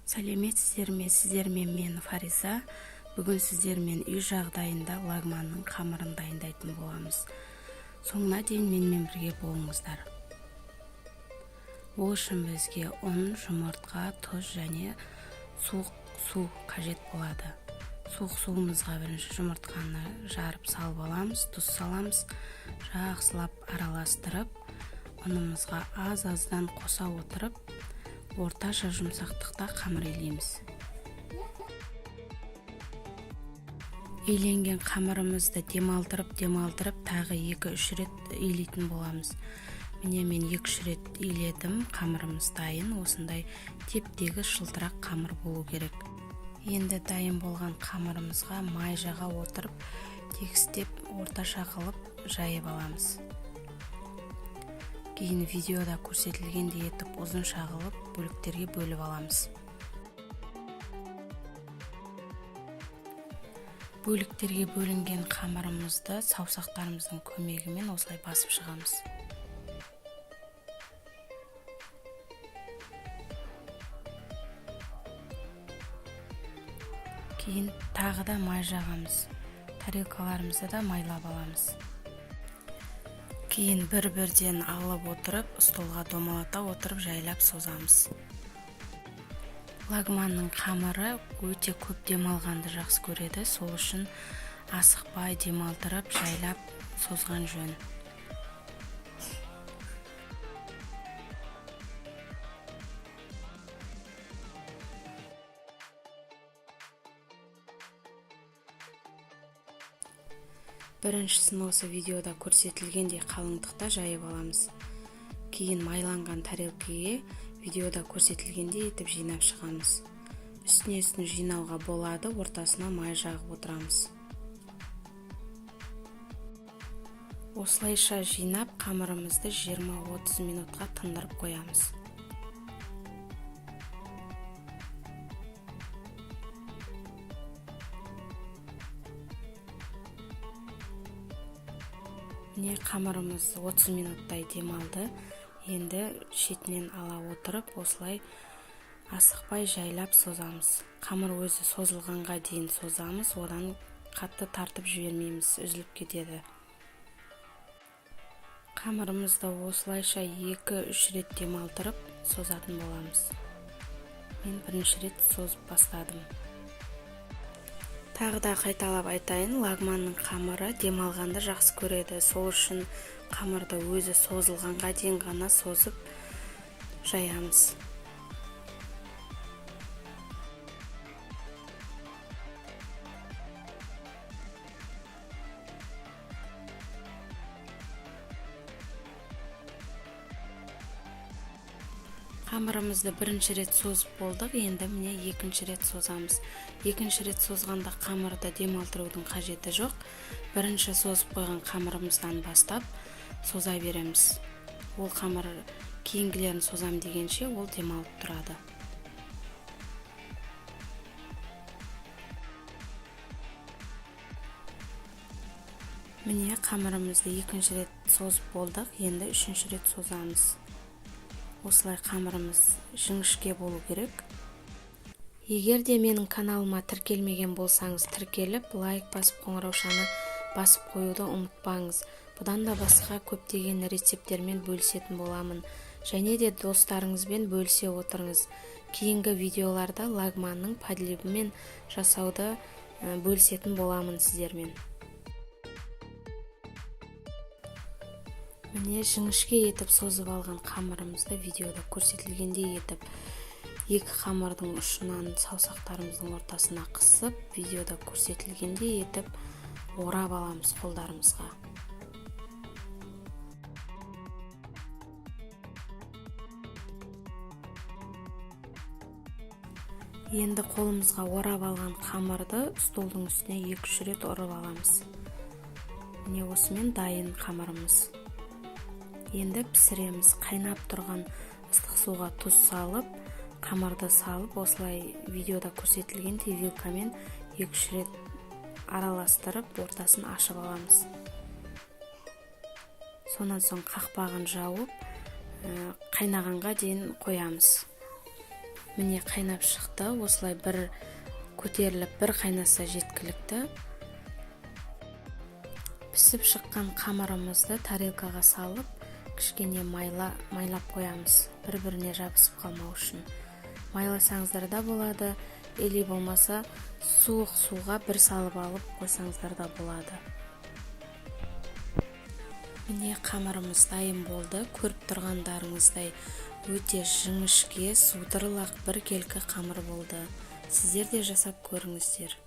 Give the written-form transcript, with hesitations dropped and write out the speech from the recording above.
Сіздермен мен Фариза. Бүгін сіздермен үй жағдайында лагманның қамырын дайындайтын боламыз. Соңына дейін менімен бірге болыңыздар. Ол үшін бізге ұн, жұмыртқа, тұз және суық су қажет болады. Суық суымызға бірінші жұмыртқаны жарып салып аламыз, тұз саламыз, жақсылап араластырып, ұнымызға аз-аздан қоса отырып, орташа жұмсақтықта қамыр илейміз. Иленген қамырымызды демалтырып, тағы 2-3 рет илейтін боламыз. Міне мен 2-3 рет иледім, қамырымыз дайын. Осындай тептегі шылтырақ қамыр болу керек. Енді дайын болған қамырымызға май жаға отырып, тегістеп орташа қылып жайып аламыз. Кейін видеода көрсетілгендей етіп ұзын шағылып, бөліктерге бөліп аламыз. Бөліктерге бөлінген қамырымызды саусақтарымыздың көмегімен осылай басып шығамыз. Кейін тағы да май жағамыз. Тарелкаларымызды да майлап аламыз. Кейін бір-бірден алып отырып, столға домалата отырып жайлап созамыз. Лагманның қамыры өте көп демалғанды жақсы көреді, сол үшін асықпай демалтырып жайлап созған жөн. Біріншісін осы видеода көрсетілгендей қалыңдықта жайып аламыз. Кейін майланған тарелкеге видеода көрсетілгендей етіп жинап шығамыз. Үстіне жинауға болады, ортасына май жағып отырамыз. Осылайша жинап, қамырымызды 20-30 минутқа тындырып қоямыз. Міне қамырымыз 30 минуттай демалды. Енді шетінен ала отырып, осылай асықпай жайлап созамыз. Қамыр өзі созылғанға дейін созамыз, одан қатты тартып жібермейміз, үзіліп кетеді. Қамырымызды осылайша 2-3 рет демалтырып созатын боламыз. Мен бірінші рет созып бастадым. Тағы да қайталап айтайын, лагманның қамыры демалғанды жақсы көреді. Сол үшін қамырды өзі созылғанға дейін ғана созып жаямыз. Қамырымызды бірінші рет созып болдық, енді міне екінші рет созамыз. Екінші рет созғанда қамырды демалтырудың қажеті жоқ. Бірінші созып қойған қамырымыздан бастап соза береміз. Ол қамыр кейінгілерін созам дегенше ол демалып тұрады. Міне қамырымызды екінші рет созып болдық, енді үшінші рет созамыз. Осылай қамырымыз жіңішке болу керек. Егер де менің каналыма тіркелмеген болсаңыз, тіркеліп, лайк басып, қоңыраушаны басып қоюды ұмытпаңыз. Бұдан да басқа көптеген рецепттермен бөлісетін боламын. Және де достарыңызбен бөлісе отырыңыз. Кейінгі видеоларда лагманның подлебімен жасауды бөлісетін боламын сіздермен. Міне жіңішке етіп созып алған қамырымызды видеода көрсетілгендей етіп, екі қамырдың ұшынан саусақтарымыздың ортасына қысып, видеода көрсетілгендей етіп орап аламыз қолдарымызға. Енді қолымызға орап алған қамырды столдың үстіне 2-3 рет ұрып аламыз. Міне осымен дайын қамырымыз. Енді пісіреміз. Қайнап тұрған ыстық суға тұз салып, қамырды салып, осылай видеода көрсетілгендей вилкамен 2-3 рет араластырып, ортасын ашып аламыз. Сонан соң қақпағын жауып, қайнағанға дейін қоямыз. Міне қайнап шықты. Осылай бір көтеріліп бір қайнаса жеткілікті. Пісіп шыққан қамырымызды тарелкаға салып, кішкене майлап қоямыз, бір-біріне жабысып қалмау үшін. Майласаңыздар да болады, или болмаса суық суға бір салып алып қойсаңыздар да болады. Міне қамырымыз дайын болды. Көріп тұрғандарыңыздай өте жіңішке, судырылақ бір келкі қамыр болды. Сіздер де жасап көріңіздер.